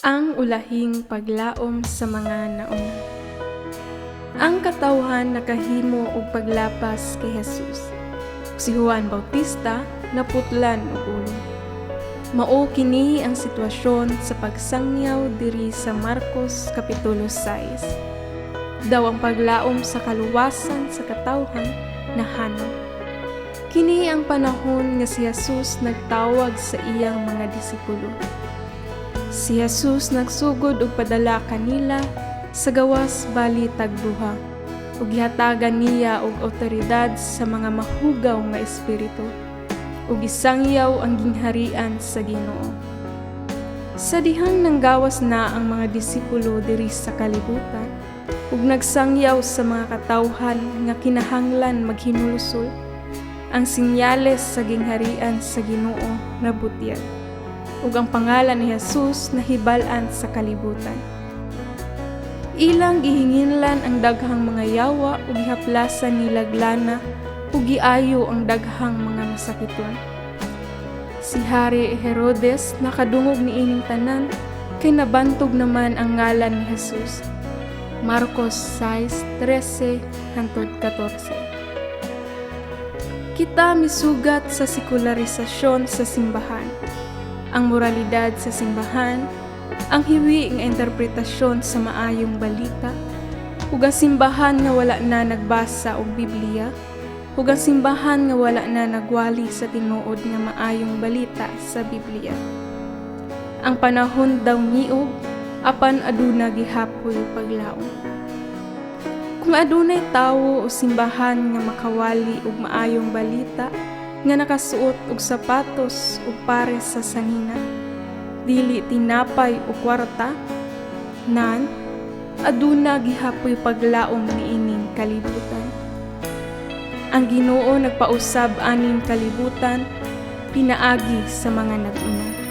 Ang ulahing paglaom sa mga nauna. Ang katawhan nakahimo og paglapas kay Jesus. Si Juan Bautista naputlan og ulo. Mao kini ang sitwasyon sa pagsangyaw diri sa Marcos kapitulo 6. Daw ang paglaom sa kaluwasan sa katawhan nahanong. Kini ang panahon nga si Jesus nagtawag sa iyang mga disipulo. Si Jesus nagsugod og padala kanila sa gawas bali tagduha ug gihatagan niya og awtoridad sa mga mahugaw nga espiritu ug gisangyaw ang gingharian sa Ginoo. Sa dihang nanggawas na ang mga disipulo diri sa kalibutan ug nagsangyaw sa mga katawhan nga kinahanglan maghinulusol, ang sinyales sa gingharian sa Ginoo nabutyag ug ang pangalan ni Jesus nahibal-an sa kalibutan. Ilang gihinginlan ang daghang mga yawa ug gihaplasan ni laglana ug giayo ang daghang mga masakiton. Si Hari Herodes nakadungog niining tanan kay nabantog naman ang ngalan ni Jesus. Marcos 6:13-14. Kita misugat sa sekularisasyon sa simbahan. Ang moralidad sa simbahan, ang hiwi nga interpretasyon sa maayong balita, ug ang simbahan nga wala na nagbasa og Biblia, ug ang simbahan nga wala na nagwali sa tinuod nga maayong balita sa Biblia. Ang panahon daw niog, apan aduna gihapoy paglaom. Kung adunay tawo o simbahan nga makawali og maayong balita, nga nakasuot og sapatos ug pares sa sanina, dili tinapay o kwarta, nan aduna gihapoy paglaom niining kalibutan. Ang Ginoo nagpausab aning kalibutan pinaagi sa mga nag-una.